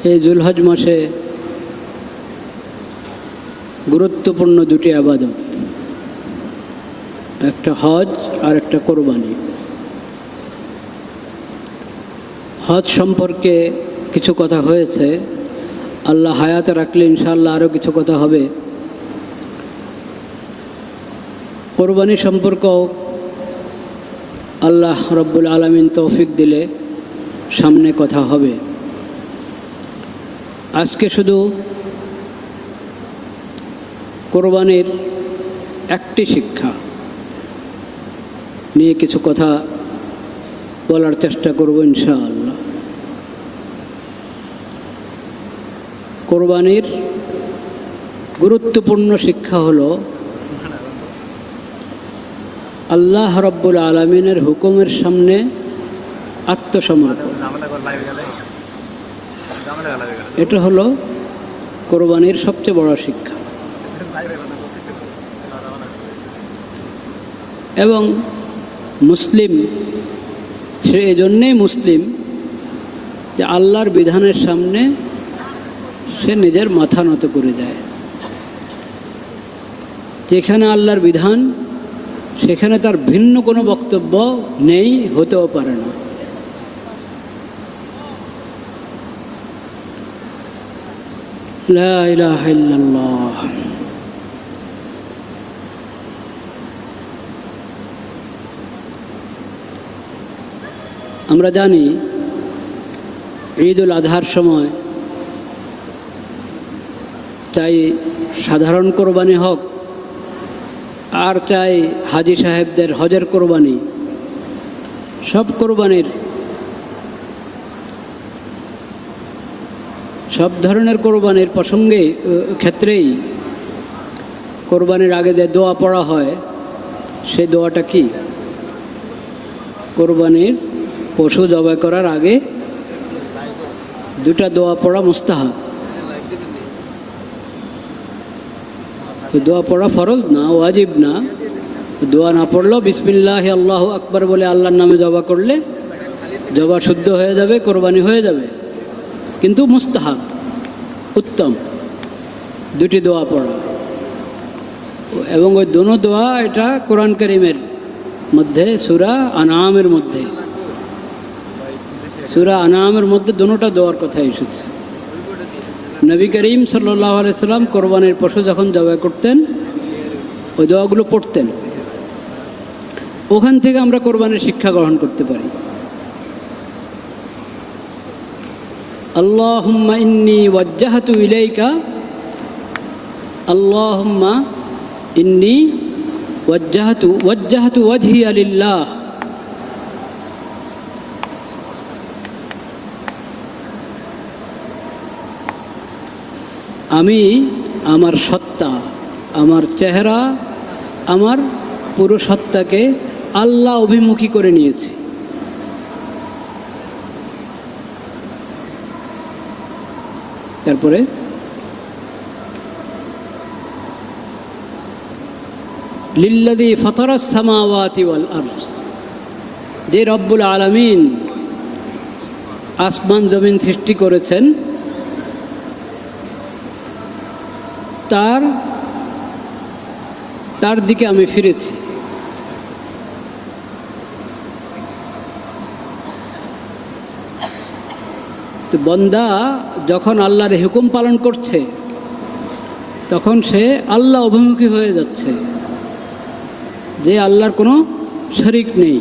এই জুলহজ মাসে গুরুত্বপূর্ণ দুটি ইবাদত, একটা হজ আর একটা কোরবানি। হজ সম্পর্কে কিছু কথা হয়েছে, আল্লাহ হায়াতে রাখলে ইনশাআল্লাহ আরও কিছু কথা হবে। কোরবানি সম্পর্কেও আল্লাহ রব্বুল আলামিন তৌফিক দিলে সামনে কথা হবে। আজকে শুধু কোরবানির একটি শিক্ষা নিয়ে কিছু কথা বলার চেষ্টা করব ইনশাআল্লাহ। কোরবানির গুরুত্বপূর্ণ শিক্ষা হলো আল্লাহ রব্বুল আলামিনের হুকুমের সামনে আত্মসমর্পণ। এটা হলো কোরবানির সবচেয়ে বড় শিক্ষা। এবং মুসলিম সে এজন্যেই মুসলিম যে আল্লাহর বিধানের সামনে সে নিজের মাথা নত করে দেয়। যেখানে আল্লাহর বিধান সেখানে তার ভিন্ন কোনো বক্তব্য নেই, হতেও পারে না। লা ইলাহা ইল্লাল্লাহ। আমরা জানি ঈদুল আজহার সময় চাই সাধারণ কোরবানি হোক আর চাই হাজি সাহেবদের হজের কোরবানি, সব কোরবানির সব ধরনের কোরবানির প্রসঙ্গে ক্ষেত্রেই কোরবানির আগে যে দোয়া পড়া হয় সেই দোয়াটা কি? কোরবানির পশু জবাই করার আগে দুটা দোয়া পড়া মুস্তাহাব। দোয়া পড়া ফরজ না, ওয়াজিব না। দোয়া না পড়লেও বিসমিল্লাহ আল্লাহু আকবার বলে আল্লাহর নামে জবা করলে জবা শুদ্ধ হয়ে যাবে, কোরবানি হয়ে যাবে। কিন্তু মুস্তাহাব, উত্তম দুটি দোয়া পড়া। এবং ওই দোনো দোয়া এটা কোরআন কারীমের মধ্যে সূরা আনআমের মধ্যে, সূরা আনআমের মধ্যে দোনোটা দোয়ার কথা এসেছে। নবী করিম সাল্লাল্লাহু আলাইহি সাল্লাম কোরবানির পশু যখন জবাই করতেন ওই দোয়াগুলো পড়তেন। ওখান থেকে আমরা কোরবানির শিক্ষা গ্রহণ করতে পারি। আল্লাহুম্মা ইন্নী ওয়াজ্জাহতু ইলাইকা, আল্লাহুম্মা ইন্নী ওয়াজ্জাহতু ওয়াজহিয়া লিল্লাহ। আমি আমার সত্তা, আমার চেহারা, আমার পুরো সত্তাকে আল্লাহ অভিমুখী করে নিয়েছি। তারপরে লিল্লাযী ফাতারাস সামাওয়াতি ওয়াল আরদ, যে রব্বুল আলামিন আসমান জমিন সৃষ্টি করেছেন তার দিকে আমি ফিরেছি। তো বান্দা যখন আল্লাহর হুকুম পালন করছে তখন সে আল্লাহ অভিমুখী হয়ে যাচ্ছে, যে আল্লাহর কোনো শরীক নেই।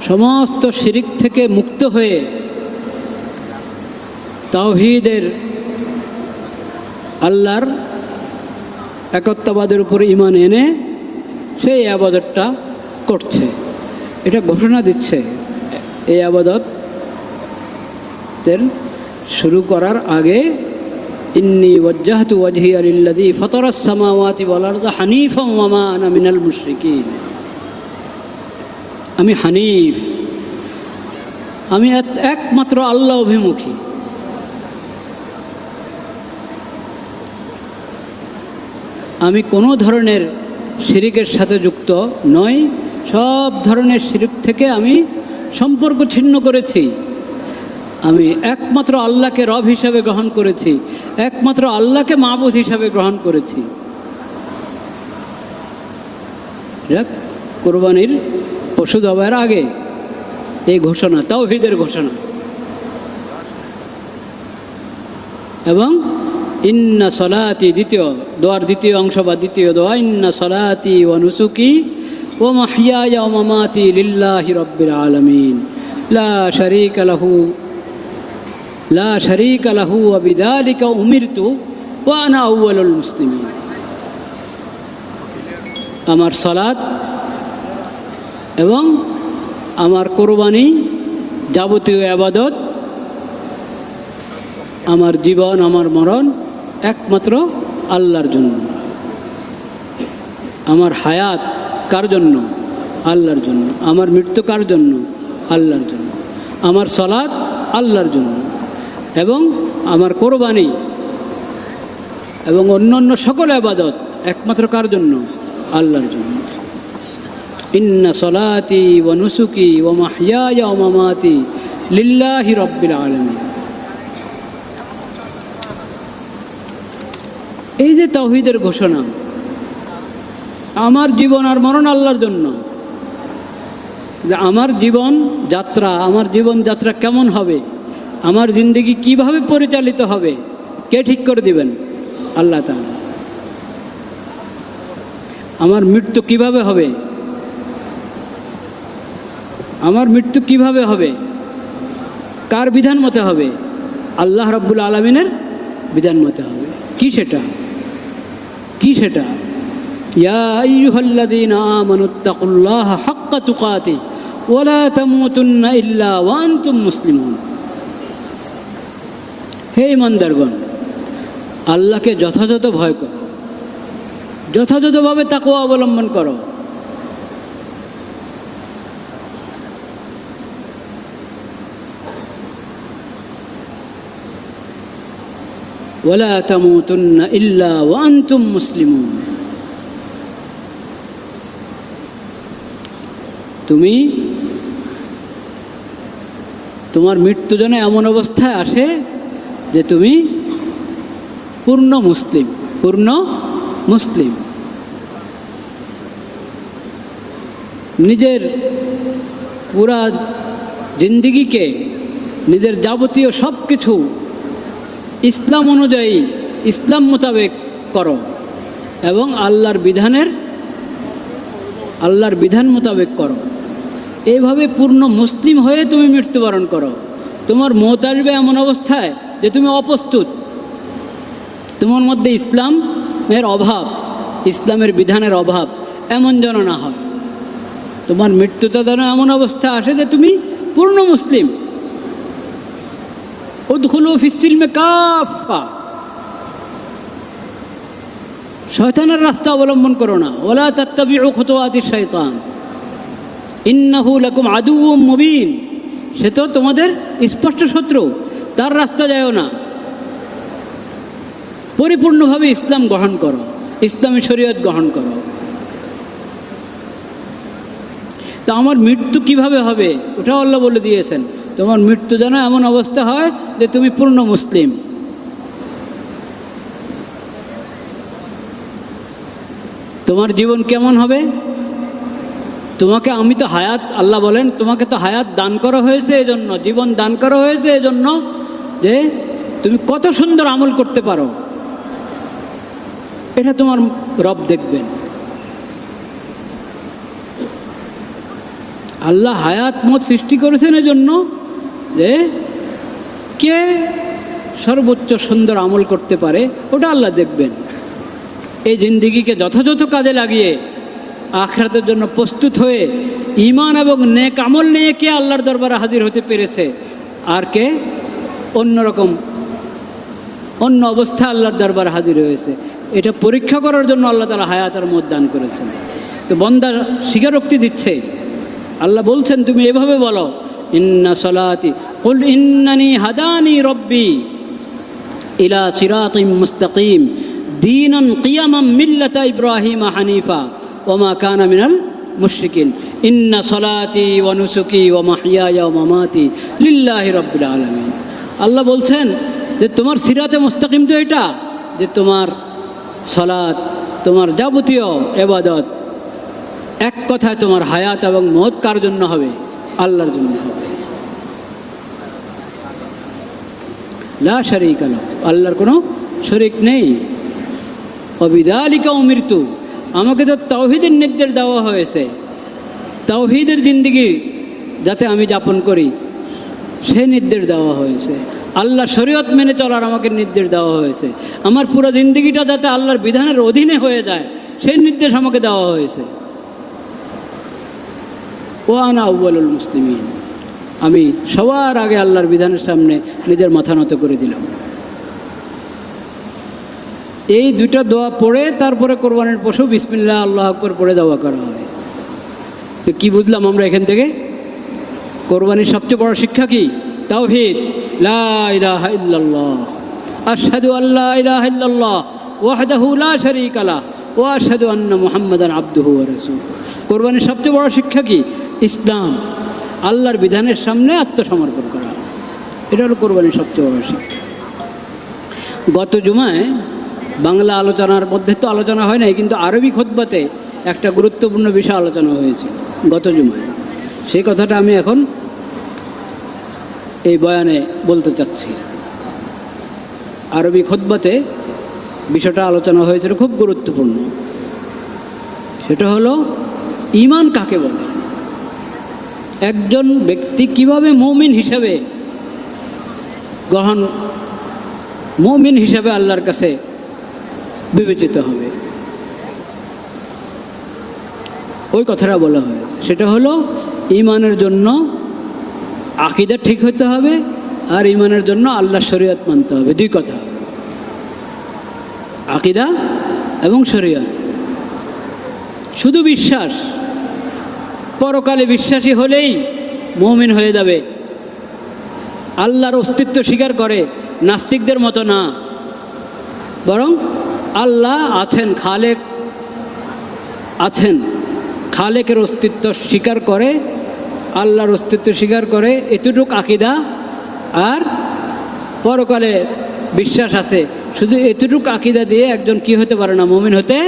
সমস্ত শিরিক থেকে মুক্ত হয়ে তাওহীদের আল্লাহর একত্ববাদের উপর ঈমান এনে সেই ইবাদতটা করছে। এটা ঘোষণা দিচ্ছে এই ইবাদতের শুরু করার আগে, ইন্নী ওয়াজ্জাহতু ওয়াজহিয়া লিল্লাযী ফাতারাস সামাওয়াতি ওয়াল আরদা হানিফাম ওয়া মা আনা মিনাল মুশরিকিন। আমি হানিফ, আমি একমাত্র আল্লাহ অভিমুখী। আমি কোনো ধরনের শিরিকের সাথে যুক্ত নই, সব ধরনের শিরিক থেকে আমি সম্পর্ক ছিন্ন করেছি, আমি একমাত্র আল্লাহকে রব হিসাবে গ্রহণ করেছি, একমাত্র আল্লাহকে মাবুদ হিসাবে গ্রহণ করেছি। কোরবানির পশু জবাইয়ের আগে এই ঘোষণা, তাওহীদের ঘোষণা। এবং ইন্না সলাতি, দ্বিতীয় দোয়ার দ্বিতীয় অংশ বা দ্বিতীয় দোয়া, ইন্না সলাতি ওয়া নুসুকি ওয়া মাহইয়ায়া ওয়া মামাতি লিল্লাহি রাব্বিল আলামিন লা শারীকা লাহু ওয়া বিযালিকা উমিরতু ওয়া আনা আউয়ালুল মুসলিমিন। আমার সালাত এবং আমার কোরবানি, যাবতীয় ইবাদত, আমার জীবন, আমার মরণ একমাত্র আল্লাহর জন্য। আমার হায়াত কার জন্য? আল্লাহর জন্য। আমার মৃত্যু কার জন্য? আল্লাহর জন্য। আমার সালাত আল্লাহর জন্য, এবং আমার কোরবানি এবং অন্যান্য সকল ইবাদত একমাত্র কার জন্য? আল্লাহর জন্য। ইন্না সলাতি ওয়া নুসুকি ওয়া মাহইয়ায়া ওয়া মামাতি লিল্লাহি রাব্বিল আলামিন। এই যে তাওহীদের ঘোষণা, আমার জীবন আর মরণ আল্লাহর জন্য। যে আমার জীবন যাত্রা কেমন হবে, আমার জিন্দেগি কিভাবে পরিচালিত হবে, কে ঠিক করে দিবেন? আল্লাহ তাআলা। আমার মৃত্যু কিভাবে হবে, আমার মৃত্যু কিভাবে হবে, কার বিধান মতে হবে? আল্লাহ রাব্বুল আলামিনের বিধান মতে হবে। কি সেটা? ইয়া আইয়ুহাল্লাযীনা আমানুত্তাকুল্লাহা হাক্কা তুকাতিহি ওয়া লা তামুতুন্না ইল্লা ওয়া আনতুম মুসলিমুন। হে ঈমানদারগণ, আল্লাহকে যথাযথ ভয় করো, যথাযথভাবে তাকওয়া অবলম্বন করো। ওয়ালা তামুতুন্না ইল্লা ওয়া আনতুম মুসলিমুন। তুমি তোমার মৃত্যু যেন এমন অবস্থায় আসে যে তুমি পূর্ণ মুসলিম। নিজের পুরা জিন্দিগিকে, নিজের যাবতীয় সব কিছু ইসলাম অনুযায়ী, ইসলাম মোতাবেক করো, এবং আল্লাহর বিধান মোতাবেক করো। এইভাবে পূর্ণ মুসলিম হয়ে তুমি মৃত্যুবরণ করো। তোমার মওত আসবে এমন অবস্থায় যে তুমি অপ্রস্তুত, তোমার মধ্যে ইসলামের অভাব, ইসলামের বিধানের অভাব এমন যেন না হয়। তোমার মৃত্যুটা যেন এমন অবস্থা আসে যে তুমি পূর্ণ মুসলিম। উদখুলু ফিস-সিলমি কাফা। শয়তানের রাস্তা অবলম্বন করো না। ওয়ালা তাত্তাবিউ খুতুওয়াতিশ শাইতান ইন্নাহু লাকুম আদুউম মুবিন। সে তো তোমাদের স্পষ্ট শত্রু, তার রাস্তা যায়ও না। পরিপূর্ণভাবে ইসলাম গ্রহণ করো, ইসলামী শরীয়ত গ্রহণ করো। তা আমার মৃত্যু কিভাবে হবে ওটাও আল্লাহ বলে দিয়েছেন। তোমার মৃত্যু যেন এমন অবস্থা হয় যে তুমি পূর্ণ মুসলিম। তোমার জীবন কেমন হবে? তোমাকে আমি তো হায়াত, আল্লাহ বলেন তোমাকে তো হায়াত দান করা হয়েছে এজন্য, জীবন দান করা হয়েছে এজন্য যে তুমি কত সুন্দর আমল করতে পারো, এটা তোমার রব দেখবেন। আল্লাহ হায়াত মত সৃষ্টি করেছেন এজন্য যে কে সর্বোচ্চ সুন্দর আমল করতে পারে ওটা আল্লাহ দেখবেন। এই জিন্দিগিকে যথাযথ কাজে লাগিয়ে আখিরাতের জন্য প্রস্তুত হয়ে ঈমান এবং নেক আমল নিয়ে কে আল্লাহর দরবারে হাজির হতে পেরেছে, আর কে অন্যরকম অন্য অবস্থায় আল্লাহর দরবারে হাজির হয়েছে, এটা পরীক্ষা করার জন্য আল্লাহ তাআলা হায়াত আর মত দান করেছেন। তো বান্দা স্বীকারোক্তি দিচ্ছে, আল্লাহ বলছেন তুমি এভাবে বলো, ইন্না সলাতি কুল ইন্নানি হাদানি রব্বি ইলা সিরাতিম মুস্তাকিম দীনান কিয়ামাম মিল্লাতা ইব্রাহিম হানিফা ওয়া মা কানা মিনাল মুশরিকিন ইন্না সলাতি ওয়া নুসুকি ওয়া মাহইয়ায়া ওয়া মামাতি লিল্লাহি রাব্বিল আলামিন। আল্লাহ বলছেন যে তোমার সিরাতে মুস্তাকিম তো এটা, যে তোমার সালাত, তোমার যাবতীয় ইবাদত, এক কথায় তোমার হায়াত এবং মওত কার জন্য হবে? আল্লাহর জন্য হবে। লা শারীকা লাহু, আল্লাহর কোনো শরীক নেই। অবিযালিকা উমিরতু, আমাকে তো তাওহীদের নির্দেশ দেওয়া হয়েছে, তাওহীদের জিন্দেগি যাতে আমি যাপন করি সেই নির্দেশ দেওয়া হয়েছে। আল্লাহ শরীয়ত মেনে চলার আমাকে নির্দেশ দেওয়া হয়েছে। আমার পুরো জিন্দেগিটা যাতে আল্লাহর বিধানের অধীনে হয়ে যায় সেই নির্দেশ আমাকে দেওয়া হয়েছে। ওয়া আনা আউয়ালুল মুসলিমিন, আমি সবার আগে আল্লাহর বিধানের সামনে নিজের মাথা নত করে দিলাম। এই দুইটা দোয়া পড়ে তারপরে কোরবানির পশু বিসমিল্লাহ আল্লাহু আকবার পড়ে দোয়া করা হয়। তো কি বুঝলাম আমরা এখান থেকে? কোরবানির সবচেয়ে বড় শিক্ষা কি? তাওহীদ, লা ইলাহা ইল্লাল্লাহ, আশহাদু আল্লা ইলাহা ইল্লাল্লাহ ওয়াহদাহু লা শারীকা লাহ ওয়া আশহাদু আন্না মুহাম্মাদান আবদুহু ওয়া রাসূলুহু। কোরবানির সবচেয়ে বড় শিক্ষা কি? ইসলাম, আল্লাহর বিধানের সামনে আত্মসমর্পণ করা। এটা হলো কোরবানির সবচেয়ে বড় শিক্ষা। গত জুমায় বাংলা আলোচনার মধ্যে তো আলোচনা হয় নাই, কিন্তু আরবি খুতবাতে একটা গুরুত্বপূর্ণ বিষয় আলোচনা হয়েছে গত জুমায়। সেই কথাটা আমি এখন এই বয়ানে বলতে চাচ্ছি। আরবি খুতবাতে বিষয়টা আলোচনা হয়েছিল, খুব গুরুত্বপূর্ণ। সেটা হলো ঈমান কাকে বলে, একজন ব্যক্তি কিভাবে মুমিন হিসাবে মুমিন হিসাবে আল্লাহর কাছে বিবেচিত হবে, ওই কথাটা বলা হয়েছে। সেটা হলো ঈমানের জন্য আকীদা ঠিক হতে হবে, আর ঈমানের জন্য আল্লাহর শরীয়ত মানতে হবে। দুই কথা, আকীদা এবং শরীয়ত। শুধু বিশ্বাস, পরকালে বিশ্বাসী হলেই মুমিন হয়ে যাবে, আল্লাহর অস্তিত্ব স্বীকার করে, নাস্তিকদের মতো না, বরং আল্লাহ আছেন, খালেক আছেন, খালেকের অস্তিত্ব স্বীকার করে, আল্লাহর অস্তিত্ব স্বীকার করে, এতটুক আকীদা। আর পরকালে বিশ্বাস আছে, শুধু এতটুক আকীদা দিয়ে একজন কি হতে পারে না? মুমিন হতে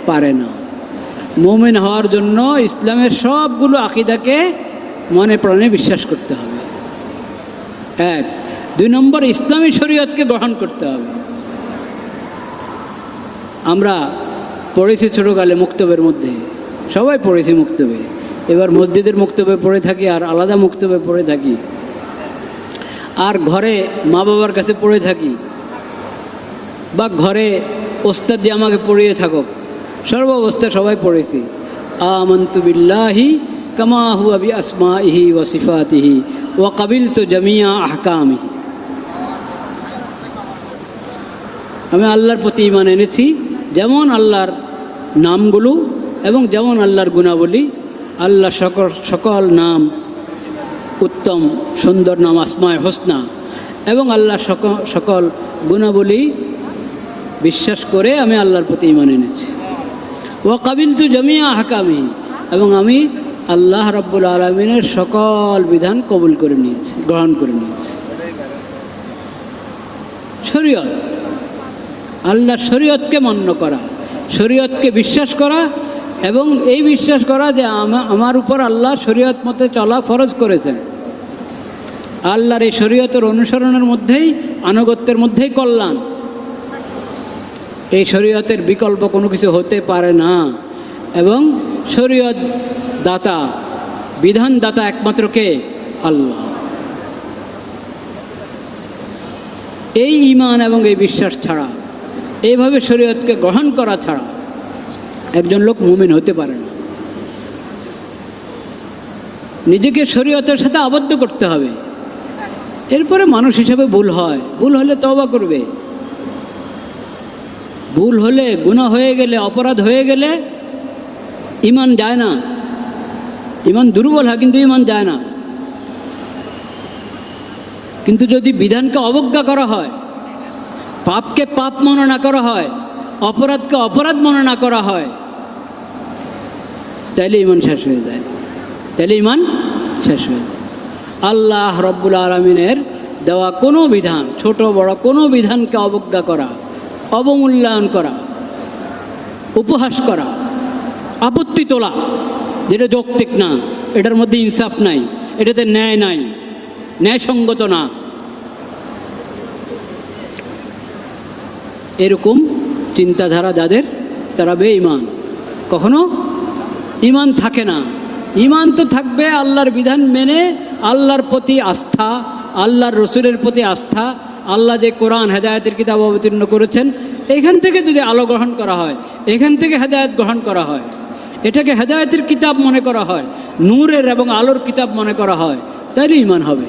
পারে না। মুমিন হওয়ার জন্য ইসলামের সবগুলো আকীদাকে মনে প্রাণে বিশ্বাস করতে হবে, এক। দুই নম্বর, ইসলামী শরীয়তকে গ্রহণ করতে হবে। আমরা পড়েছি ছোটোকালে মুক্তবের মধ্যে, সবাই পড়েছি মুক্তবে। এবার মসজিদের মুক্তবে পড়ে থাকি, আর আলাদা মুক্তবে পড়ে থাকি, আর ঘরে মা বাবার কাছে পড়ে থাকি, বা ঘরে ওস্তাদ দিয়ে আমাকে পড়িয়ে থাকুক, সর্ব অবস্থায় সবাই পড়েছি আমানতু বিল্লাহি কামা হুয়া বিআসমাইহি ওয়া সিফাতিহি ওয়া কাবিলতু জামিয়া আহকামিহি। আমি আল্লাহর প্রতি ঈমান এনেছি, যেমন আল্লাহর নামগুলো এবং যেমন আল্লাহর গুণাবলী। আল্লাহ সকল নাম উত্তম সুন্দর নাম, আসমায়ে হোসনা, এবং আল্লাহর সকল গুণাবলী বিশ্বাস করে আমি আল্লাহর প্রতি ঈমান এনেছি। ওয়া কাবিলতু জামিয়া আহকামিহি, এবং আমি আল্লাহ রাব্বুল আলামিনের সকল বিধান কবুল করে নিয়েছি, গ্রহণ করে নিয়েছি। শরীয়ত, আল্লাহর শরীয়তকে মান্য করা, শরীয়তকে বিশ্বাস করা, এবং এই বিশ্বাস করা যে আমার উপর আল্লাহ শরীয়ত মতে চলা ফরজ করেছেন। আল্লাহর এই শরীয়তের অনুসরণের মধ্যেই, আনুগত্যের মধ্যেই কল্যাণ। এই শরীয়তের বিকল্প কোনো কিছু হতে পারে না, এবং শরীয়ত দাতা, বিধান দাতা একমাত্র কে? আল্লাহ। এই ঈমান এবং এই বিশ্বাস ছাড়া, এইভাবে শরীয়তকে গ্রহণ করা ছাড়া একজন লোক মুমিন হতে পারে না। নিজেকে শরীয়তের সাথে আবদ্ধ করতে হবে। এরপরে মানুষ হিসাবে ভুল হয়, ভুল হলে তওবা করবে। ভুল হলে, গুনাহ হয়ে গেলে, অপরাধ হয়ে গেলে ঈমান যায় না। ঈমান দুর্বল হয়, কিন্তু ঈমান যায় না। কিন্তু যদি বিধানকে অবজ্ঞা করা হয়, পাপকে পাপ মনে না করা হয়, অপরাধকে অপরাধ মনে না করা হয়, তাইলে ইমান শেষ হয়ে যায়, তাইলে ইমান শেষ হয়ে যায়। আল্লাহ রব্বুল আলমিনের দেওয়া কোনো বিধান, ছোট বড় কোনো বিধানকে অবজ্ঞা করা, অবমূল্যায়ন করা, উপহাস করা, আপত্তি তোলা, যেটা যৌক্তিক না, এটার মধ্যে ইনসাফ নাই, এটাতে ন্যায় নাই, ন্যায়সঙ্গত না, এরকম চিন্তাধারা যাদের, তারা বেঈমান, কখনো ইমান থাকে না। ইমান তো থাকবে আল্লাহর বিধান মেনে, আল্লাহর প্রতি আস্থা, আল্লাহর রসুলের প্রতি আস্থা, আল্লাহ যে কোরআন হেদায়েতের কিতাব অবতীর্ণ করেছেন, এখান থেকে যদি আলো গ্রহণ করা হয়, এখান থেকে হেদায়েত গ্রহণ করা হয়, এটাকে হেদায়েতের কিতাব মনে করা হয়, নূরের এবং আলোর কিতাব মনে করা হয়, তাইলে ইমান হবে।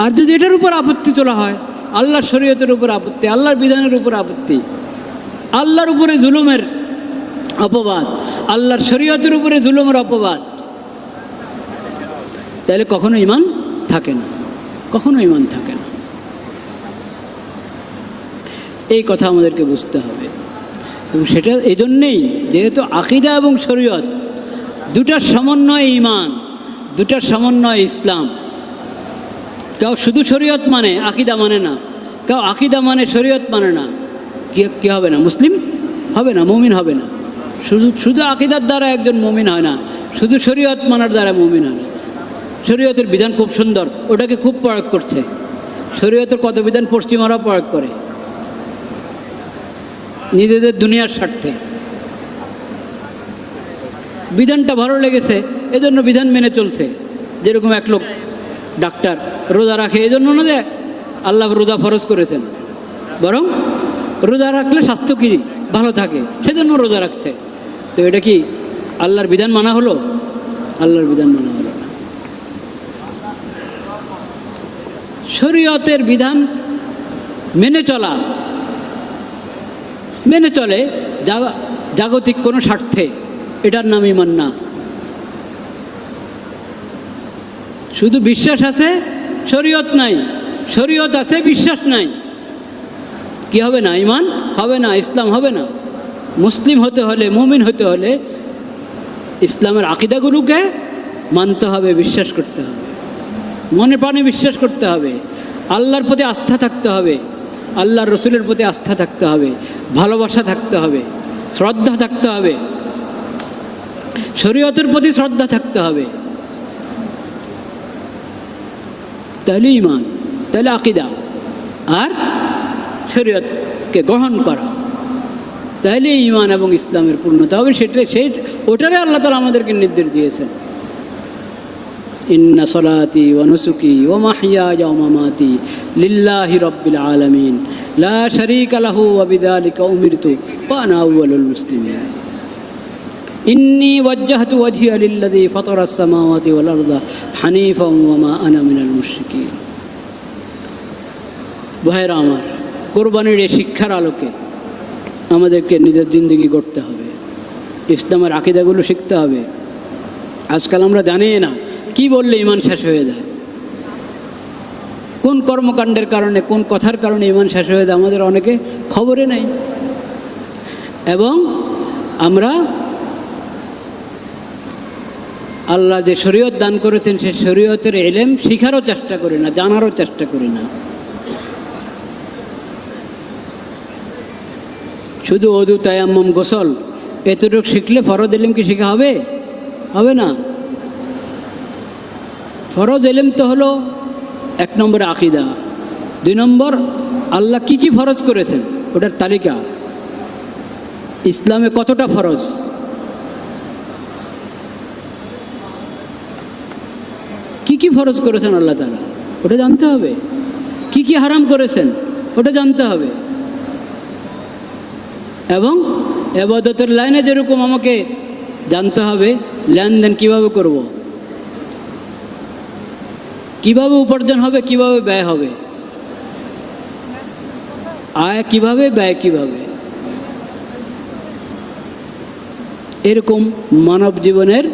আর যদি এটার উপর আপত্তি তোলা হয়, আল্লাহর শরীয়তের উপর আপত্তি, আল্লাহর বিধানের উপর আপত্তি, আল্লাহর উপরে জুলুমের অপবাদ, আল্লাহর শরীয়তের উপরে জুলুমের অপবাদ, তাহলে কখনো ইমান থাকে না, কখনো ইমান থাকে না। এই কথা আমাদেরকে বুঝতে হবে। এবং সেটা এই জন্যেই, যেহেতু আকীদা এবং শরীয়ত দুটার সমন্বয় ইমান, দুটার সমন্বয় ইসলাম। কেউ শুধু শরীয়ত মানে আকীদা মানে না, কেউ আকীদা মানে শরীয়ত মানে না, কি হবে না? মুসলিম হবে না, মুমিন হবে না। শুধু আকীদার দ্বারা একজন মুমিন হয় না, শুধু শরীয়ত মানার দ্বারা মুমিন হয় না। শরীয়তের বিধান খুব সুন্দর, ওটাকে খুব প্রয়োগ করছে। শরীয়তের কত বিধান পশ্চিমারা প্রয়োগ করে নিজেদের দুনিয়ার স্বার্থে। বিধানটা ভালো লেগেছে, এজন্য বিধান মেনে চলছে। যেরকম এক লোক ডাক্তার রোজা রাখে, এজন্য না যে আল্লাহ রোজা ফরজ করেছেন, বরং রোজা রাখলে স্বাস্থ্য কি ভালো থাকে, সেজন্য রোজা রাখছে। তো এটা কি আল্লাহর বিধান মানা হলো? আল্লাহর বিধান মানা হলো না। শরীয়তের বিধান মেনে চলে জাগতিক কোনো স্বার্থে, এটার নাম ঈমান না। শুধু বিশ্বাস আছে, শরীয়ত নাই, শরীয়ত আছে, বিশ্বাস নাই, কি হবে না? ঈমান হবে না, ইসলাম হবে না। মুসলিম হতে হলে, মুমিন হতে হলে ইসলামের আকীদাগুলোকে মানতে হবে, বিশ্বাস করতে হবে, মনে প্রাণে বিশ্বাস করতে হবে, আল্লাহর প্রতি আস্থা থাকতে হবে, আল্লাহর রসুলের প্রতি আস্থা থাকতে হবে, ভালোবাসা থাকতে হবে, শ্রদ্ধা থাকতে হবে, শরীয়তের প্রতি শ্রদ্ধা থাকতে হবে। তাহলে ঈমান, তাহলে আকীদা আর শরীয়তকে গ্রহণ করা, তাহলে ঈমান এবং ইসলামের পূর্ণতা হবে। ওটারে আল্লাহ তাআলা আমাদেরকে নির্দেশ দিয়েছেন, ইন্না সলাতি ওয়া নুসুকি ওয়া মাহইয়ায়া ওয়া মামাতি লিল্লাহি রাব্বিল আলামিন লা শারীকা লাহু ওয়া বিযালিকা উমিরতু ওয়া আনা আউয়ালুল মুসলিমিন ইন্নী ওয়াজ্জাহতু ওয়াজহিয়া লিল্লাযী ফাতারাস সামাওয়াতি ওয়াল আরদা হানিফান ওয়া মা আনা মিনাল মুশরিকিন। ভাইরা আমার, কোরবানির এই শিক্ষার আলোকে আমাদেরকে নিজের জিন্দেগি গড়তে হবে, ইসলামের আকীদাগুলো শিখতে হবে। আজকাল আমরা জানি না কি বললে ঈমান শেষ হয়ে যায়, কোন কর্মকাণ্ডের কারণে, কোন কথার কারণে ঈমান শেষ হয়ে যায়, আমাদের অনেকে খবরে নেই। এবং আমরা আল্লাহ যে শরীয়ত দান করেছেন, সে শরীয়তের ইলম শিখারও চেষ্টা করি না, জানারও চেষ্টা করি না। শুধু ওযু, তায়াম্মুম, গোসল এতটুকু শিখলে ফরজ ইলম কি শেখা হবে? হবে না। ফরজ ইলম তো হলো 1 নম্বরে আকীদা, 2 নম্বর আল্লাহ কি কি ফরজ করেছেন ওটার তালিকা, ইসলামে কতটা ফরজ, কি কি ফরজ করেছেন আল্লাহ তাআলা ওটা জানতে হবে, কি কি হারাম করেছেন ওটা জানতে হবে। এবং ইবাদতের লাইনে যেরকম আমাকে জানতে হবে লেনদেন কিভাবে করব, কিভাবে উপার্জন হবে, কিভাবে ব্যয় হবে, আয় কিভাবে, ব্যয় কিভাবে, এরকম মানব জীবনের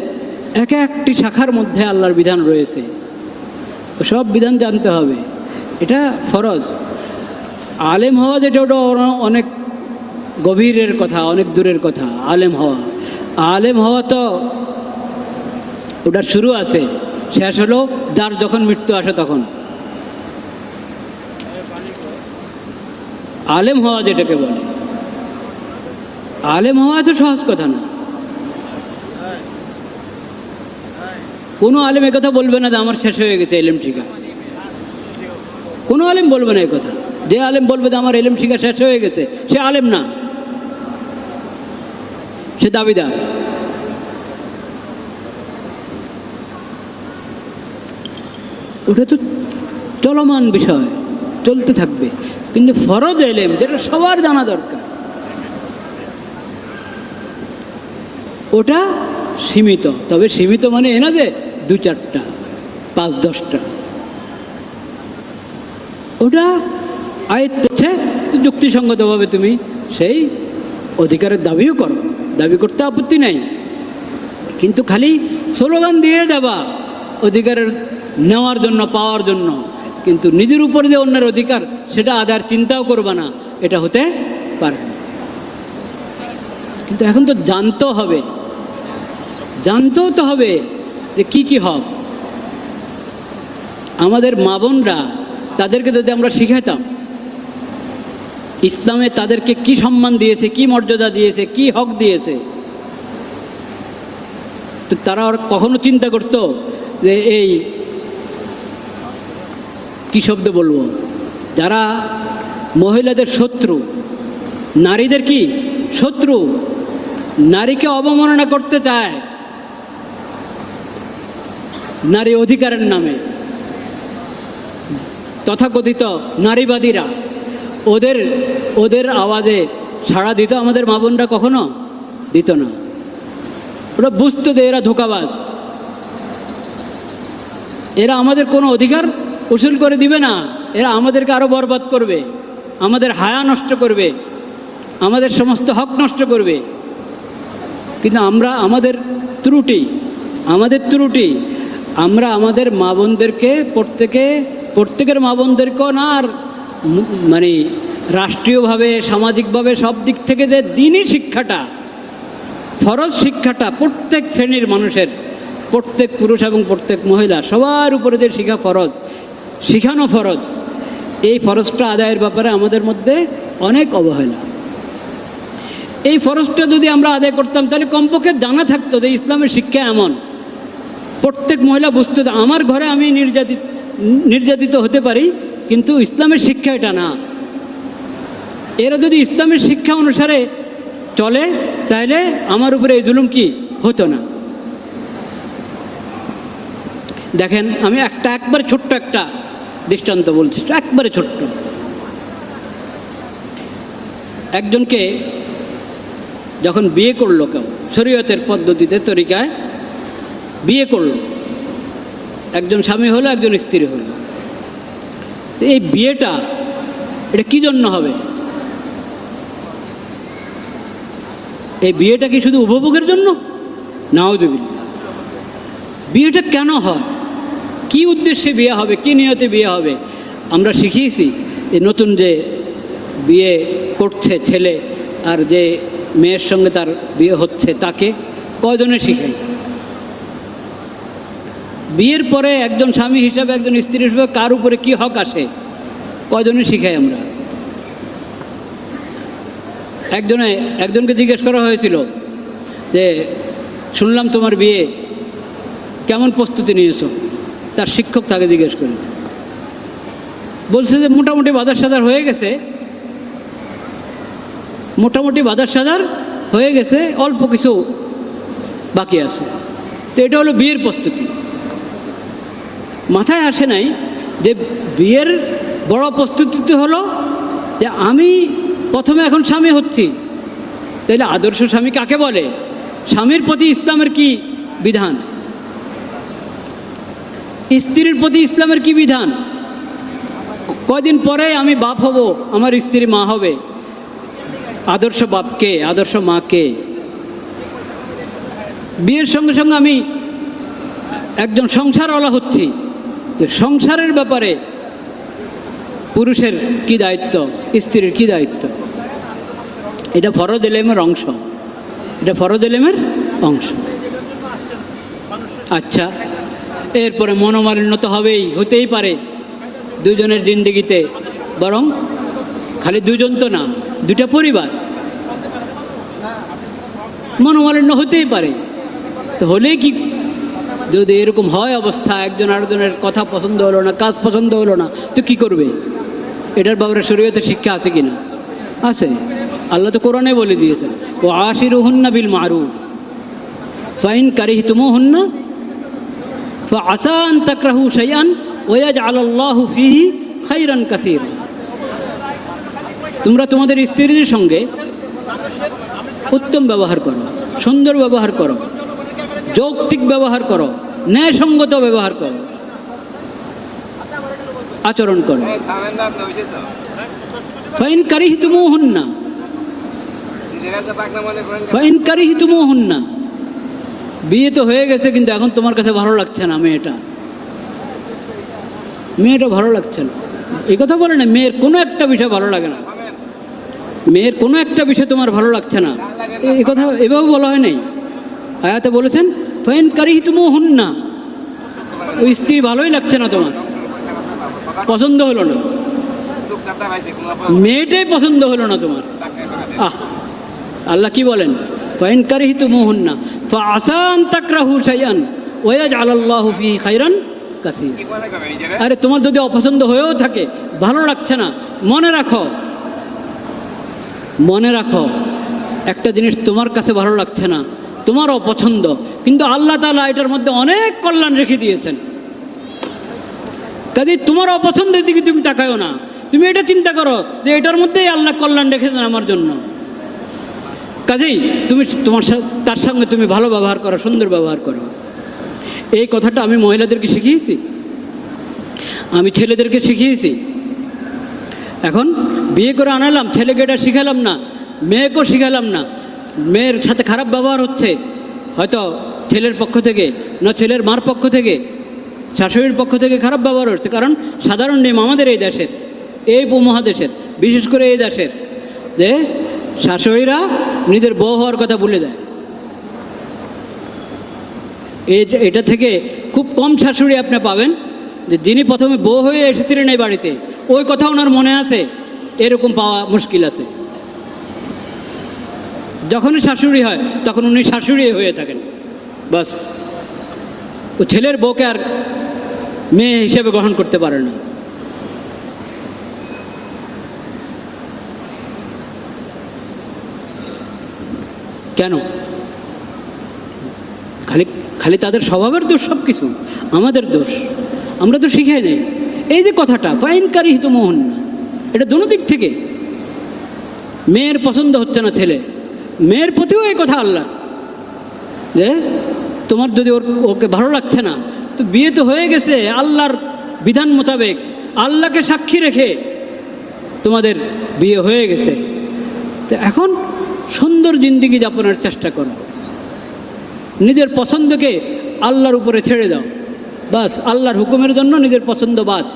এক একটি শাখার মধ্যে আল্লাহর বিধান রয়েছে, সব বিধান জানতে হবে। এটা ফরজ। আলেম হওয়া যেটা, ওটা অনেক গভীরের কথা, অনেক দূরের কথা। আলেম হওয়া তো ওটার শুরু আছে, শেষ হলো যার যখন মৃত্যু আসে তখন। আলেম হওয়া যেটাকে বলে, আলেম হওয়া তো সহজ কথা না। কোনো আলেম একথা বলবে না যে আমার শেষ হয়ে গেছে এলেম শিখা। কোনো আলেম বলবে না কথা। যে আলেম বলবে যে আমার এলেম শিখা শেষ হয়ে গেছে, সে আলেম না, সে দাবিদার। ওটা তো চলমান বিষয়, চলতে থাকবে। কিন্তু ফরজ এলেম যেটা সবার জানা দরকার, ওটা সীমিত। তবে সীমিত মানে এ না যে 2-4টা 5-10টা, ওটা আয়ত্ত হচ্ছে যুক্তিসঙ্গতভাবে তুমি সেই অধিকারের দাবিও করো, দাবি করতে আপত্তি নাই। কিন্তু খালি স্লোগান দিয়ে যাবা অধিকারের নেওয়ার জন্য, পাওয়ার জন্য, কিন্তু নিজের উপর যে অন্যের অধিকার সেটা আদার চিন্তাও করবা না, এটা হতে পারে না। কিন্তু এখন তো জানতেও হবে, জানতেও তো হবে যে কি কি হক। আমাদের মা বোনরা, তাদেরকে যদি আমরা শিখাইতাম ইসলামে তাদেরকে কি সম্মান দিয়েছে, কি মর্যাদা দিয়েছে, কি হক দিয়েছে, তো তারা আর কখনো চিন্তা করতো যে এই কি শব্দ বলবো, যারা মহিলাদের শত্রু, নারীদের কি শত্রু, নারীকে অবমাননা করতে চায় নারী অধিকারের নামে, তথাকথিত নারীবাদীরা, ওদের আওয়াজে সাড়া দিত আমাদের মা বোনরা? কখনো দিত না। ওরা বুঝতো যে এরা ধোঁকাবাজ, এরা আমাদের কোনো অধিকার উসুল করে দিবে না, এরা আমাদেরকে আরো বরবাদ করবে, আমাদের হায়া নষ্ট করবে, আমাদের সমস্ত হক নষ্ট করবে। কিন্তু আমরা আমাদের ত্রুটি আমরা আমাদের মা বোনদেরকে প্রত্যেকের মা বোনদেরকেও না, আর মানে রাষ্ট্রীয়ভাবে সামাজিকভাবে সব দিক থেকে যে দ্বীনি শিক্ষাটা, ফরজ শিক্ষাটা প্রত্যেক শ্রেণীর মানুষের, প্রত্যেক পুরুষ এবং প্রত্যেক মহিলা সবার উপরে যে শিখানো ফরজ, এই ফরজটা আদায়ের ব্যাপারে আমাদের মধ্যে অনেক অবহেলা। এই ফরজটা যদি আমরা আদায় করতাম তাহলে কমপক্ষে জানা থাকতো যে ইসলামের শিক্ষা এমন। প্রত্যেক মহিলা বুঝতো যে আমার ঘরে আমি নির্যাতিত হতে পারি, কিন্তু ইসলামের শিক্ষা এটা না। এরা যদি ইসলামের শিক্ষা অনুসারে চলে তাহলে আমার উপরে এই জুলুম কি হতো না। দেখেন, আমি একবারে ছোট্ট একটা দৃষ্টান্ত বলছি, একবারে ছোট্ট। একজনকে যখন বিয়ে করলো কেউ, শরীয়তের পদ্ধতিতে তরিকায় বিয়ে করলো, একজন স্বামী হলো, একজন স্ত্রী হলো। এই বিয়েটা এটা কি জন্য হবে? এই বিয়েটা কি শুধু উপভোগের জন্য? নাউজুবিল্লাহ। বিয়েটা কেন হয়, কি উদ্দেশ্যে বিয়ে হবে, কি নিয়তে বিয়ে হবে? আমরা শিখিয়েছি এই নতুন যে বিয়ে করছে ছেলে আর যে মেয়ের সঙ্গে তার বিয়ে হচ্ছে, তাকে কয়জনে শিখাই? বিয়ের পরে একজন স্বামী হিসাবে, একজন স্ত্রী হিসাবে কার উপরে কি হক আসে, কয়জনে শিখাই আমরা? একজনকে জিজ্ঞেস করা হয়েছিল যে শুনলাম তোমার বিয়ে, কেমন প্রস্তুতি নিয়েছো? তার শিক্ষক তাকে জিজ্ঞেস করেছে, বলছে যে মোটামুটি বাজার সাজার হয়ে গেছে, অল্প কিছু বাকি আছে। তো এটা হলো বিয়ের প্রস্তুতি। মাথায় আসে নাই যে বিয়ের বড় প্রস্তুতি হলো যে আমি প্রথমে এখন স্বামী হচ্ছি, তাহলে আদর্শ স্বামী কাকে বলে? স্বামীর প্রতি ইসলামের কি বিধান, স্ত্রীর প্রতি ইসলামের কি বিধান? কয়দিন পরে আমি বাপ হব, আমার স্ত্রী মা হবে। আদর্শ বাপকে, আদর্শ মাকে। বিয়ের সঙ্গে সঙ্গে আমি একজন সংসারওয়ালা হচ্ছি, তো সংসারের ব্যাপারে পুরুষের কি দায়িত্ব, স্ত্রীর কি দায়িত্ব, এটা ফরজ এলেমের অংশ, এটা ফরজ এলেমের অংশ। আচ্ছা, এরপরে মনোমালিন্য তো হবেই, হতেই পারে দুজনের জিন্দেগিতে, বরং খালি দুজন তো না, দুটা পরিবার, মনোমালিন্য হতেই পারে। তো হলে কি, যদি এরকম হয় অবস্থা, একজন আরেকজনের কথা পছন্দ হলো না, কাজ পছন্দ হলো না, তো কি করবে? এটার ব্যাপারে শরীয়তে শিক্ষা আছে কিনা? আছে। আল্লাহ তো কোরআনে বলে দিয়েছেন, ও আশিরুহুন্না বিল মারুফ ফাইন কারিহতুমুহুন্না ফাআসা আন তাকরাহু শাইআন ওয়া ইয়াজআলাল্লাহু ফীহি খায়রান কাসীরা। তোমরা তোমাদের স্ত্রীদের সঙ্গে উত্তম ব্যবহার করো, সুন্দর ব্যবহার করো, যৌক্তিক ব্যবহার করো, ন্যায়সঙ্গত ব্যবহার করো, আচরণ করো। ফাইন কারিহতুমুহুন্না, ফাইন কারিহতুমুহুন্না, বিয়ে তো হয়ে গেছে কিন্তু এখন তোমার কাছে ভালো লাগছে না মেয়েটা ভালো লাগছে না, এই কথা বলে না, মেয়ের কোনো একটা বিষয় ভালো লাগে না, মেয়ের কোনো একটা বিষয় তোমার ভালো লাগছে না, এই কথা এভাবে বলা হয় নাই। আয়াতে বলেছেন ফাইন কারিহতুমুহুন্না, ওই স্ত্রী ভালোই লাগছে না, তোমার পছন্দ হলো না, মেয়েটাই পছন্দ হলো না তোমার। আল্লাহ কি বলেন? ফাইন কারিহতুমুহুন্না ফাআসা আন তাকরাহু শাইআন ওয়া ইয়াজআলাল্লাহু ফীহি খায়রান কাসীরা। আরে তোমার যদি অপছন্দ হয়েও থাকে, ভালো লাগছে না, মনে রাখো একটা জিনিস তোমার কাছে ভালো লাগছে না, তোমার অপছন্দ, কিন্তু আল্লাহ তাআলা এটার মধ্যে অনেক কল্যাণ রেখে দিয়েছেন। কাজে তোমার অপছন্দের দিকে তুমি তাকায়ও না, তুমি এটা চিন্তা করো যে এটার মধ্যেই আল্লাহ কল্যাণ রেখেছেন আমার জন্য। কাজেই তুমি তার সঙ্গে তুমি ভালো ব্যবহার করো, সুন্দর ব্যবহার করো। এই কথাটা আমি মহিলাদেরকে শিখিয়েছি, আমি ছেলেদেরকে শিখিয়েছি। এখন বিয়ে করে আনালাম, ছেলেকে এটা শিখালাম না, মেয়েকেও শিখালাম না, মেয়ের সাথে খারাপ ব্যবহার হচ্ছে, হয়তো ছেলের পক্ষ থেকে না ছেলের মার পক্ষ থেকে, শাশুড়ির পক্ষ থেকে খারাপ ব্যবহার হচ্ছে। কারণ সাধারণ নিয়ম আমাদের এই দেশের, এই উপমহাদেশের, বিশেষ করে এই দেশের, যে শাশুড়িরা নিজের বউ হওয়ার কথা ভুলে দেয়। এটা থেকে খুব কম শাশুড়ি আপনি পাবেন যে যিনি প্রথমে বউ হয়ে এসেছিলেন এই বাড়িতে, ওই কথা ওনার মনে আছে, এরকম পাওয়া মুশকিল আছে। যখনই শাশুড়ি হয় তখন উনি শাশুড়ি হয়ে থাকেন, বাস। ও ছেলের বউকে আর মেয়ে হিসেবে গ্রহণ করতে পারে না। কেন? খালি তাদের স্বভাবের দোষ, সব কিছু আমাদের দোষ, আমরা তো শিখাই নেই। এই যে কথাটা ফাইন কারিহতুমুহুন্না, এটা দোনো দিক থেকে। মেয়ের পছন্দ হচ্ছে না ছেলে, মেয়ের প্রতিও এই কথা আল্লাহ, যে তোমার যদি ওকে ভালো লাগছে না, তো বিয়ে তো হয়ে গেছে, আল্লাহর বিধান মোতাবেক, আল্লাহকে সাক্ষী রেখে তোমাদের বিয়ে হয়ে গেছে, তো এখন সুন্দর জিন্দেগি যাপনের চেষ্টা করো, নিজের পছন্দকে আল্লাহর উপরে ছেড়ে দাও, বাস। আল্লাহর হুকুমের জন্য নিজের পছন্দ বাদ।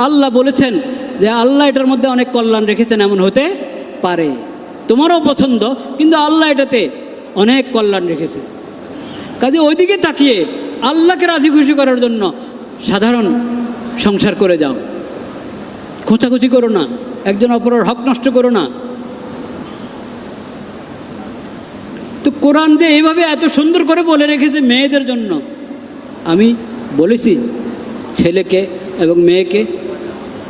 আল্লাহ বলেছেন যে আল্লাহ এটার মধ্যে অনেক কল্যাণ রেখেছেন, এমন হতে পারে তোমারও পছন্দ, কিন্তু আল্লাহ এটাতে অনেক কল্যাণ রেখেছে। কাজে ওইদিকে তাকিয়ে আল্লাহকে রাজি খুশি করার জন্য সাধারণ সংসার করে যাও, খোঁচাখুচি করো না, একজন অপরের হক নষ্ট করো না। তো কোরআন যে এইভাবে এত সুন্দর করে বলে রেখেছে মেয়েদের জন্য। আমি বলেছি ছেলেকে এবং মেয়েকে,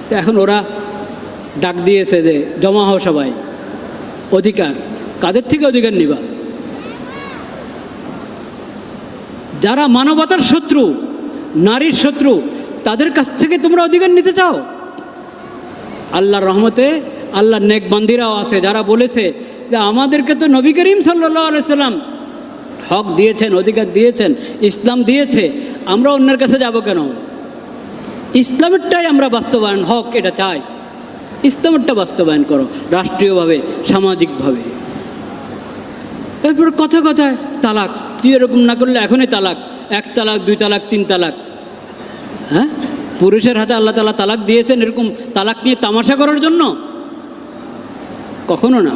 তো এখন ওরা ডাক দিয়েছে যে জমা হও সবাই, অধিকার কাদের থেকে অধিকার নিবা? যারা মানবতার শত্রু, নারীর শত্রু, তাদের কাছ থেকে তোমরা অধিকার নিতে চাও? আল্লাহর রহমতে আল্লাহর নেক বান্দিরাও আছে যারা বলেছে যে আমাদেরকে তো নবী করিম সাল্লাল্লাহু আলাইহি সাল্লাম হক দিয়েছেন, অধিকার দিয়েছেন, ইসলাম দিয়েছে, আমরা অন্যের কাছে যাব কেন? ইসলামেরটাই আমরা বাস্তবায়ন, হক এটা চাই, ইসলামেরটা বাস্তবায়ন করো রাষ্ট্রীয়ভাবে, সামাজিকভাবে। তারপর কথা কথায় তালাক, তুই এরকম না করলে এখনই তালাক, 1 তালাক, 2 তালাক, 3 তালাক। হ্যাঁ, পুরুষের হাতে আল্লাহ তাআলা তালাক দিয়েছেন এরকম তালাক নিয়ে তামাশা করার জন্য? কখনো না।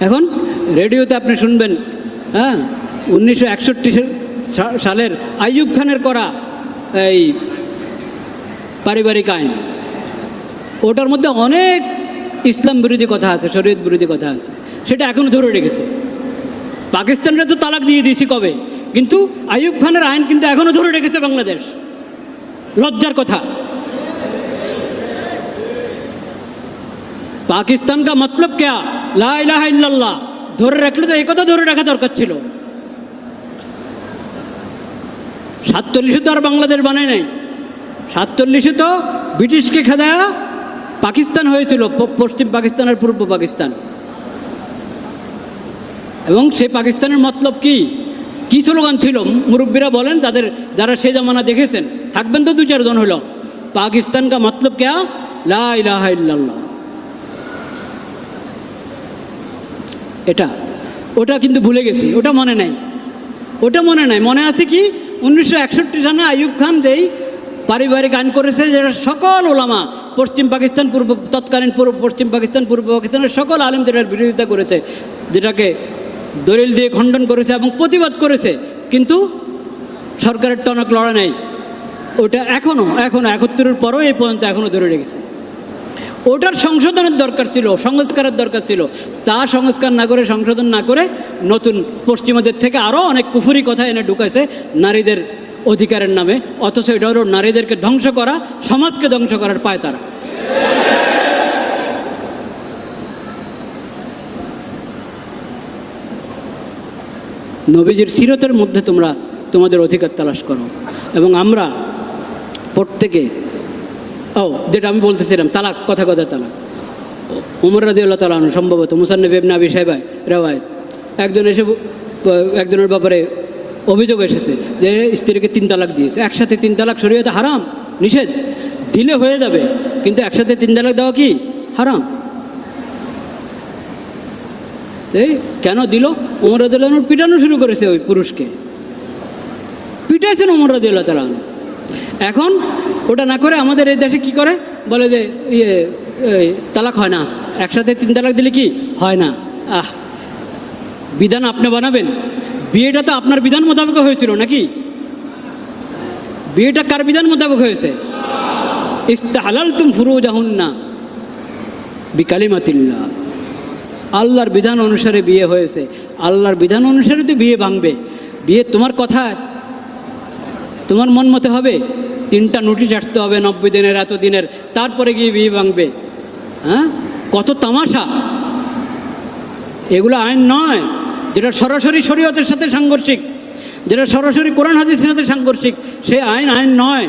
এখন রেডিওতে আপনি শুনবেন, হ্যাঁ, 1961 সালের আইয়ুব খানের করা এই পারিবারিক আইন, ওটার মধ্যে অনেক ইসলাম বিরোধী কথা আছে, শরীয়ত বিরোধী কথা আছে, সেটা এখনো ধরে রেখেছে। পাকিস্তানরা তো তালাক দিয়ে দিয়েছি কবে, কিন্তু আইয়ুব খানের আইন কিন্তু এখনো ধরে রেখেছে বাংলাদেশ। লজ্জার কথা। পাকিস্তান কা মতলব क्या, লা ইলাহা ইল্লাল্লাহ ধরে রাখলে তো এই কথা ধরে রাখা দরকার ছিল। 47 তো আর বাংলাদেশ বানায় নাই, 47 তো ব্রিটিশকে খেদায়া পাকিস্তান হয়েছিল, পশ্চিম পাকিস্তান আর পূর্ব পাকিস্তান। এবং সেই পাকিস্তানের মতলব কি স্লোগান ছিল মুরব্বীরা বলেন, তাদের যারা সেই জামানা দেখেছেন, থাকবেন তো 2-4 জন হলো। পাকিস্তান কা মতলব क्या, লা ইলাহা ইল্লাল্লাহ। এটা ওটা কিন্তু ভুলে গেছি, ওটা মনে নাই, ওটা মনে নাই। মনে আছে কি 1961 সালে আইয়ুব খান যেই পারিবারিক আইন করেছে, যেটা সকল ওলামা পশ্চিম পাকিস্তান তৎকালীন পশ্চিম পাকিস্তান পূর্ব পাকিস্তানের সকল আলেমদের বিরোধিতা করেছে, যেটাকে দলিল দিয়ে খণ্ডন করেছে এবং প্রতিবাদ করেছে, কিন্তু সরকারের টনক লড়া নেই। ওটা এখনো 71-এর পরও এই পর্যন্ত এখনো ধরে রেখেছে। ওটার সংশোধনের দরকার ছিল, সংস্কারের দরকার ছিল। তা সংস্কার না করে, সংশোধন না করে, নতুন পশ্চিমাদের থেকে আরও অনেক কুফুরি কথা এনে ঢুকাইছে নারীদের অধিকারের নামে। অথচ এটা হলো নারীদেরকে ধ্বংস করা, সমাজকে ধ্বংস করার পায়তারা। নবীজির সিরতের মধ্যে তোমরা তোমাদের অধিকার তালাশ করো। এবং আমরা প্রত্যেকে, যেটা আমি বলতেছিলাম, তালাক, কথা তালাক। উমর রাদিয়াল্লাহু তাআলা আনহু, সম্ভবত মুসান্নফ ইবনে আবি শাইবা রিওয়ায়াত, একজনের ব্যাপারে অভিযোগ এসেছে যে স্ত্রীকে 3 তালাক দিয়েছে। একসাথে 3 তালাক শরীয়তে হারাম, নিষেধ। দিলে হয়ে যাবে, কিন্তু একসাথে 3 তালাক দেওয়া কি হারাম? কেন দিল? উমর রাদিয়াল্লাহু আনহু পিটানো শুরু করেছে, ওই পুরুষকে পিটাইছেন উমর রাদিয়াল্লাহু তাআলা। এখন ওটা না করে আমাদের এই দেশে কি করে, বলে যে তালাক হয় না, একসাথে 3 তালাক দিলে কি হয় না। বিধান আপনি বানাবেন? বিয়েটা তো আপনার বিধান মোতাবেক হয়েছিল নাকি? বিয়েটা কার বিধান মোতাবেক হয়েছে? ইস্তাহালালতুম ফুরুজাহুন্না বিকালিমাতিল্লাহ। আল্লাহর বিধান অনুসারে বিয়ে হয়েছে, আল্লাহর বিধান অনুসারে তো বিয়ে ভাঙবে। বিয়ে তোমার কথায়, তোমার মন মতে হবে? 3টা নোটিশ আসতে হবে 90 দিনের, এত দিনের, তারপরে গিয়ে বিয়ে ভাঙবে। হ্যাঁ, কত তামাশা! এগুলো আইন নয়, যেটা সরাসরি শরীয়তের সাথে সাংঘর্ষিক, যেটা সরাসরি কোরআন হাদিসের সাথে সাংঘর্ষিক, সে আইন নয়।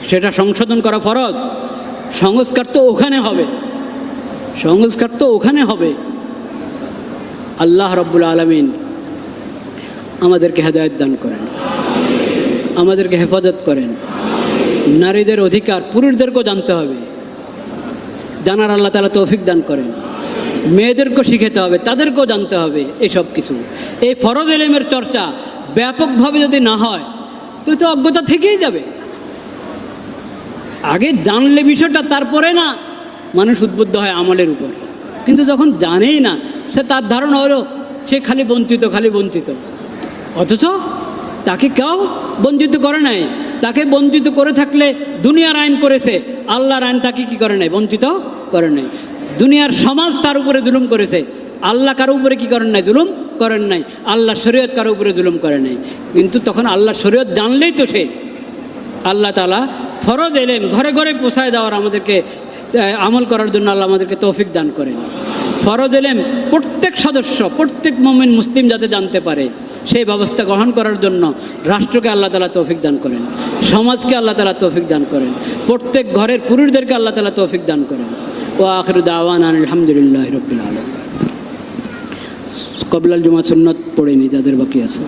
সেটা সংশোধন করা ফরজ। সংস্কার তো ওখানে হবে, সংস্কার তো ওখানে হবে। আল্লাহ রাব্বুল আলামিন আমাদেরকে হেদায়েত দান করেন, আমাদেরকে হেফাজত করেন। নারীদের অধিকার পুরুষদেরকেও জানতে হবে, জানার আল্লাহ তাআলা তৌফিক দান করেন। মেয়েদেরকেও শিখাতে হবে, তাদেরকেও জানতে হবে এসব কিছু। এই ফরজ ইলমের চর্চা ব্যাপকভাবে যদি না হয় তো অজ্ঞতা থেকেই যাবে। আগে জানলে বিষয়টা, তারপরে না মানুষ উদ্বুদ্ধ হয় আমলের উপর। কিন্তু যখন জানেই না, সে তার ধারণা হলো সে খালি বঞ্চিত। অথচ তাকে কেউ বঞ্চিত করে নাই। তাকে বঞ্চিত করে থাকলে দুনিয়ার আইন করেছে, আল্লাহর আইন তাকে কি করে নাই? বঞ্চিত করে নাই। দুনিয়ার সমাজ তার উপরে জুলুম করেছে, আল্লাহ কারো উপরে কি করেন নাই? জুলুম করেন নাই। আল্লাহ শরীয়ত কারো উপরে জুলুম করে নাই। কিন্তু তখন আল্লাহ শরীয়ত জানলেই তো সে, আল্লাহ তাআলা ফরজ ইলম ঘরে ঘরে পৌঁছায় দেওয়ার, আমাদেরকে আমল করার জন্য আল্লাহ আমাদেরকে তৌফিক দান করেন। ফরজ ইলম প্রত্যেক সদস্য, প্রত্যেক মুমিন মুসলিম যাতে জানতে পারে, সেই ব্যবস্থা গ্রহণ করার জন্য রাষ্ট্রকে আল্লাহ তাআলা তৌফিক দান করেন, সমাজকে আল্লাহ তাআলা তৌফিক দান করেন, প্রত্যেক ঘরের পুরুষদেরকে আল্লাহ তাআলা তৌফিক দান করেন। ওয়া আখিরু দাওয়ানা আলহামদুলিল্লাহি রাব্বিল আলামিন। কবলাল জুমা সুন্নাত পড়েনি যাদের বাকি আছে।